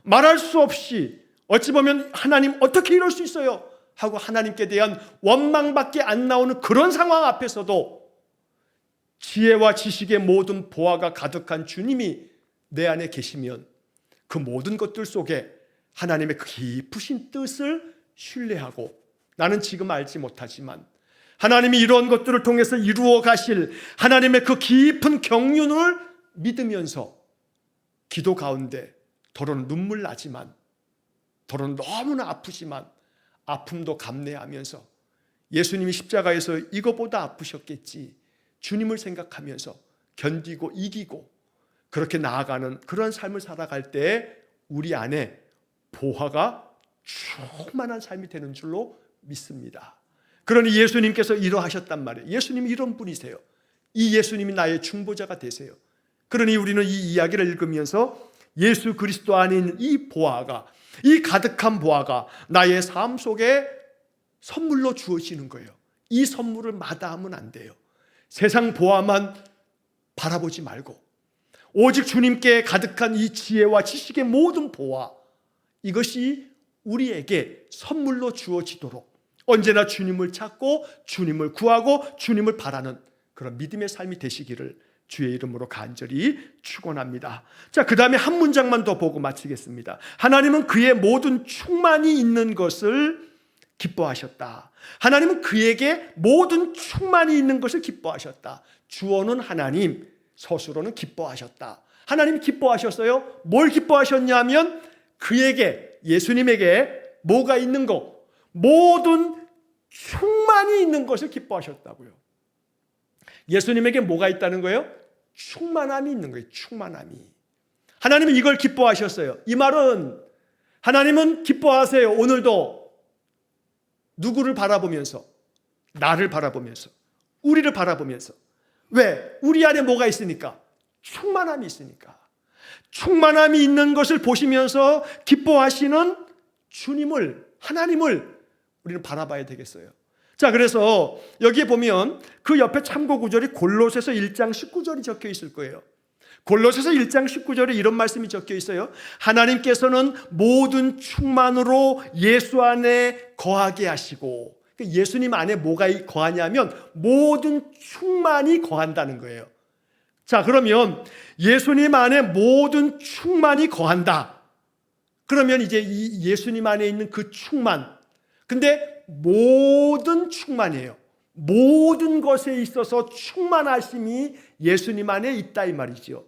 말할 수 없이, 어찌 보면 하나님 어떻게 이럴 수 있어요 하고 하나님께 대한 원망밖에 안 나오는 그런 상황 앞에서도 지혜와 지식의 모든 보화가 가득한 주님이 내 안에 계시면, 그 모든 것들 속에 하나님의 그 깊으신 뜻을 신뢰하고, 나는 지금 알지 못하지만 하나님이 이런 것들을 통해서 이루어 가실 하나님의 그 깊은 경륜을 믿으면서 기도 가운데 더러는 눈물 나지만, 더러는 너무나 아프지만 아픔도 감내하면서 예수님이 십자가에서 이거보다 아프셨겠지, 주님을 생각하면서 견디고 이기고 그렇게 나아가는 그런 삶을 살아갈 때 우리 안에 보화가 충만한 삶이 되는 줄로 믿습니다. 그러니 예수님께서 이러하셨단 말이에요. 예수님이 이런 분이세요. 이 예수님이 나의 중보자가 되세요. 그러니 우리는 이 이야기를 읽으면서 예수 그리스도 안에 있는 이 보화가, 이 가득한 보화가 나의 삶 속에 선물로 주어지는 거예요. 이 선물을 마다하면 안 돼요. 세상 보화만 바라보지 말고 오직 주님께 가득한 이 지혜와 지식의 모든 보화, 이것이 우리에게 선물로 주어지도록 언제나 주님을 찾고 주님을 구하고 주님을 바라는 그런 믿음의 삶이 되시기를 주의 이름으로 간절히 축원합니다. 자, 그 다음에 한 문장만 더 보고 마치겠습니다. 하나님은 그의 모든 충만이 있는 것을 기뻐하셨다. 하나님은 그에게 모든 충만이 있는 것을 기뻐하셨다. 주어는 하나님, 서술어는 기뻐하셨다. 하나님 기뻐하셨어요. 뭘 기뻐하셨냐면 그에게, 예수님에게 뭐가 있는 거, 모든 충만이 있는 것을 기뻐하셨다고요. 예수님에게 뭐가 있다는 거예요? 충만함이 있는 거예요. 충만함이. 하나님은 이걸 기뻐하셨어요. 이 말은 하나님은 기뻐하세요. 오늘도 누구를 바라보면서? 나를 바라보면서, 우리를 바라보면서. 왜? 우리 안에 뭐가 있으니까? 충만함이 있으니까. 충만함이 있는 것을 보시면서 기뻐하시는 주님을, 하나님을 우리는 바라봐야 되겠어요. 자, 그래서 여기에 보면 그 옆에 참고 구절이 골로새서 1장 19절이 적혀 있을 거예요. 골로새서 1장 19절에 이런 말씀이 적혀 있어요. 하나님께서는 모든 충만으로 예수 안에 거하게 하시고, 예수님 안에 뭐가 거하냐면 모든 충만이 거한다는 거예요. 자, 그러면 예수님 안에 모든 충만이 거한다. 그러면 이제 이 예수님 안에 있는 그 충만, 근데 모든 충만이에요. 모든 것에 있어서 충만하심이 예수님 안에 있다 이 말이죠.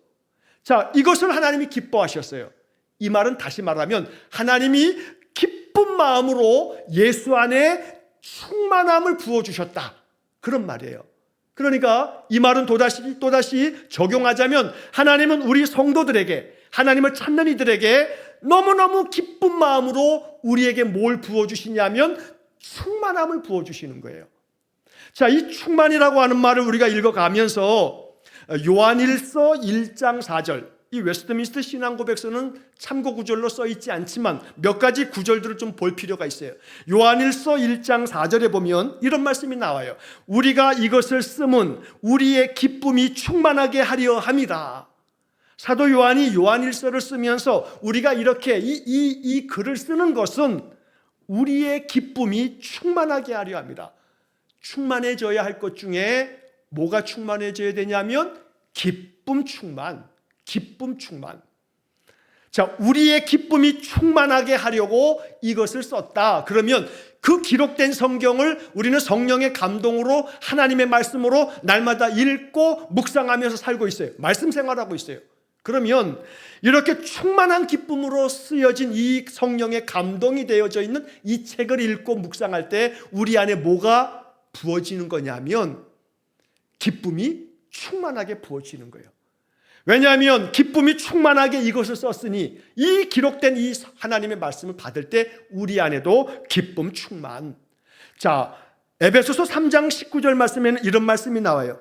자, 이것을 하나님이 기뻐하셨어요. 이 말은 다시 말하면 하나님이 기쁜 마음으로 예수 안에 충만함을 부어주셨다, 그런 말이에요. 그러니까 이 말은 또다시 적용하자면 하나님은 우리 성도들에게, 하나님을 찾는 이들에게 너무너무 기쁜 마음으로 우리에게 뭘 부어주시냐면 충만함을 부어주시는 거예요. 자, 이 충만이라고 하는 말을 우리가 읽어가면서 요한일서 1장 4절, 이 웨스트민스터 신앙고백서는 참고 구절로 써 있지 않지만 몇 가지 구절들을 좀 볼 필요가 있어요. 요한일서 1장 4절에 보면 이런 말씀이 나와요. 우리가 이것을 쓰면 우리의 기쁨이 충만하게 하려 함이라. 사도 요한이 요한일서를 쓰면서 우리가 이렇게 이 글을 쓰는 것은 우리의 기쁨이 충만하게 하려 합니다. 충만해져야 할 것 중에 뭐가 충만해져야 되냐면 기쁨 충만, 기쁨 충만. 자, 우리의 기쁨이 충만하게 하려고 이것을 썼다. 그러면 그 기록된 성경을 우리는 성령의 감동으로 하나님의 말씀으로 날마다 읽고 묵상하면서 살고 있어요. 말씀 생활하고 있어요. 그러면 이렇게 충만한 기쁨으로 쓰여진 이 성령의 감동이 되어져 있는 이 책을 읽고 묵상할 때 우리 안에 뭐가 부어지는 거냐면 기쁨이 충만하게 부어지는 거예요. 왜냐하면 기쁨이 충만하게 이것을 썼으니 이 기록된 이 하나님의 말씀을 받을 때 우리 안에도 기쁨 충만. 자, 에베소서 3장 19절 말씀에는 이런 말씀이 나와요.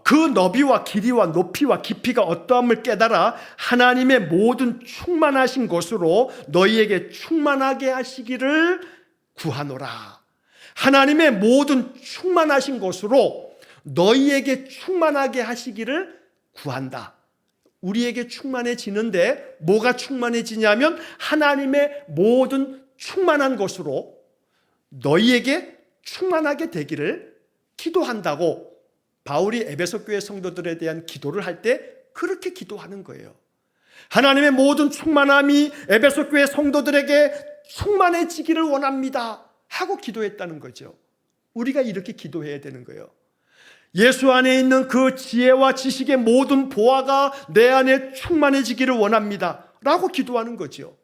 그 너비와 길이와 높이와 깊이가 어떠함을 깨달아 하나님의 모든 충만하신 것으로 너희에게 충만하게 하시기를 구하노라. 하나님의 모든 충만하신 것으로 너희에게 충만하게 하시기를 구한다. 우리에게 충만해지는데 뭐가 충만해지냐면 하나님의 모든 충만한 것으로 너희에게 충만하게 되기를 기도한다고 바울이 에베소 교회 성도들에 대한 기도를 할 때 그렇게 기도하는 거예요. 하나님의 모든 충만함이 에베소 교회 성도들에게 충만해지기를 원합니다 하고 기도했다는 거죠. 우리가 이렇게 기도해야 되는 거예요. 예수 안에 있는 그 지혜와 지식의 모든 보화가 내 안에 충만해지기를 원합니다 라고 기도하는 거죠.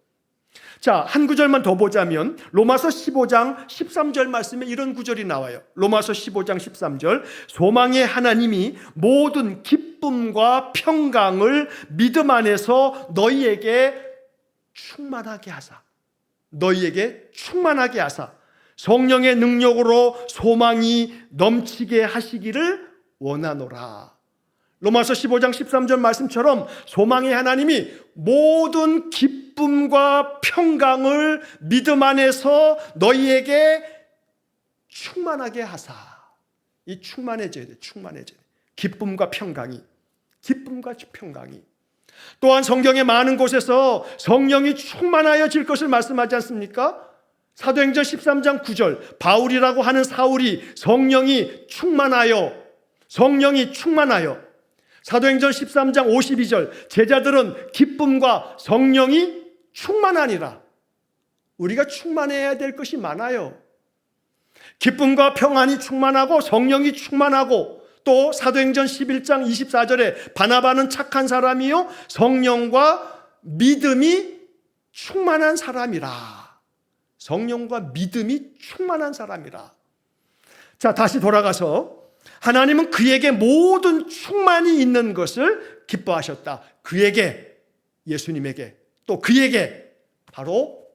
자, 한 구절만 더 보자면 로마서 15장 13절 말씀에 이런 구절이 나와요. 로마서 15장 13절, 소망의 하나님이 모든 기쁨과 평강을 믿음 안에서 너희에게 충만하게 하사, 너희에게 충만하게 하사 성령의 능력으로 소망이 넘치게 하시기를 원하노라. 로마서 15장 13절 말씀처럼 소망의 하나님이 모든 기쁨과 평강을 믿음 안에서 너희에게 충만하게 하사. 이 충만해져야 돼. 충만해져야 돼. 기쁨과 평강이. 기쁨과 평강이. 또한 성경의 많은 곳에서 성령이 충만하여질 것을 말씀하지 않습니까? 사도행전 13장 9절, 바울이라고 하는 사울이 성령이 충만하여 사도행전 13장 52절, 제자들은 기쁨과 성령이 충만하니라. 우리가 충만해야 될 것이 많아요. 기쁨과 평안이 충만하고 성령이 충만하고, 또 사도행전 11장 24절에 바나바는 착한 사람이요 성령과 믿음이 충만한 사람이라. 성령과 믿음이 충만한 사람이라. 자, 다시 돌아가서 하나님은 그에게 모든 충만이 있는 것을 기뻐하셨다. 그에게, 예수님에게, 또 그에게, 바로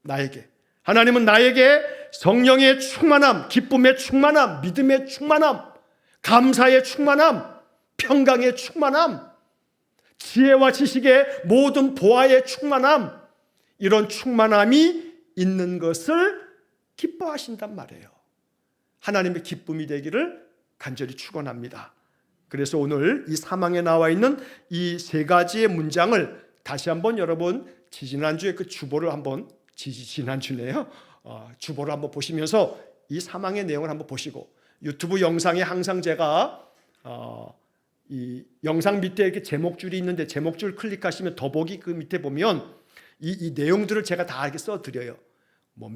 나에게. 하나님은 나에게 성령의 충만함, 기쁨의 충만함, 믿음의 충만함, 감사의 충만함, 평강의 충만함, 지혜와 지식의 모든 보화의 충만함, 이런 충만함이 있는 것을 기뻐하신단 말이에요. 하나님의 기쁨이 되기를 간절히 축원합니다. 그래서 오늘 이 사망에 나와 있는 이 세 가지의 문장을 다시 한번 여러분 지난주에 그 주보를 한번 지난주네요. 주보를 한번 보시면서 이 사망의 내용을 한번 보시고, 유튜브 영상에 항상 제가 이 영상 밑에 이렇게 제목줄이 있는데 제목줄 클릭하시면 더보기 그 밑에 보면 이 내용들을 제가 다 이렇게 써드려요.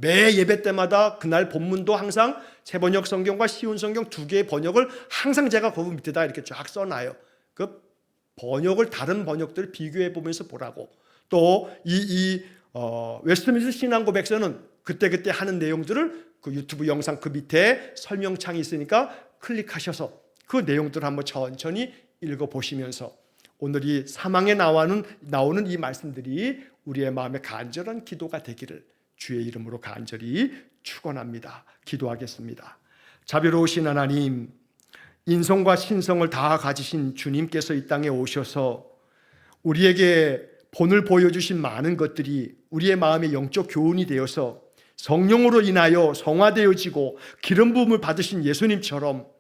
매 예배 때마다 그날 본문도 항상 새번역 성경과 쉬운 성경 두 개의 번역을 항상 제가 거기 밑에다 이렇게 쫙 써놔요. 그 번역을 다른 번역들 비교해 보면서 보라고. 또 웨스트민스터 신앙고백서는 그때 하는 내용들을 그 유튜브 영상 그 밑에 설명창이 있으니까 클릭하셔서 그 내용들을 한번 천천히 읽어보시면서 오늘 이 사망에 나오는 이 말씀들이 우리의 마음에 간절한 기도가 되기를 주의 이름으로 간절히 축원합니다. 기도하겠습니다. 자비로우신 하나님, 인성과 신성을 다 가지신 주님께서 이 땅에 오셔서 우리에게 본을 보여주신 많은 것들이 우리의 마음에 영적 교훈이 되어서 성령으로 인하여 성화되어지고 기름 부음을 받으신 예수님처럼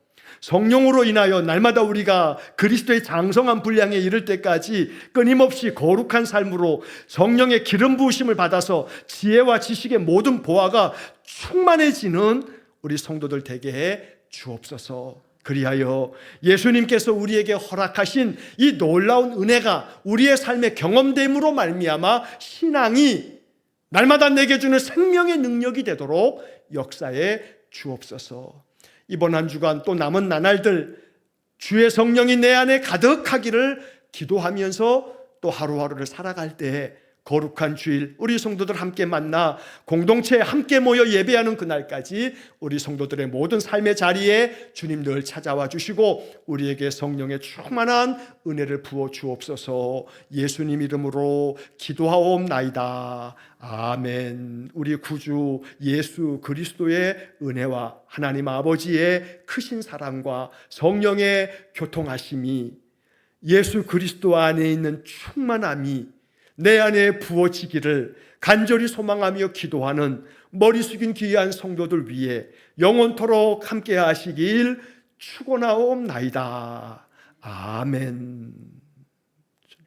성령으로 인하여 날마다 우리가 그리스도의 장성한 분량에 이를 때까지 끊임없이 거룩한 삶으로 성령의 기름 부으심을 받아서 지혜와 지식의 모든 보화가 충만해지는 우리 성도들 되게 해 주옵소서. 그리하여 예수님께서 우리에게 허락하신 이 놀라운 은혜가 우리의 삶의 경험됨으로 말미암아 신앙이 날마다 내게 주는 생명의 능력이 되도록 역사해 주옵소서. 이번 한 주간 또 남은 나날들 주의 성령이 내 안에 가득하기를 기도하면서 또 하루하루를 살아갈 때 거룩한 주일 우리 성도들 함께 만나 공동체에 함께 모여 예배하는 그날까지 우리 성도들의 모든 삶의 자리에 주님 늘 찾아와 주시고 우리에게 성령의 충만한 은혜를 부어 주옵소서. 예수님 이름으로 기도하옵나이다. 아멘. 우리 구주 예수 그리스도의 은혜와 하나님 아버지의 크신 사랑과 성령의 교통하심이 예수 그리스도 안에 있는 충만함이 내 안에 부어지기를 간절히 소망하며 기도하는 머리 숙인 귀한 성도들 위해 영원토록 함께 하시길 축원하옵나이다. 아멘.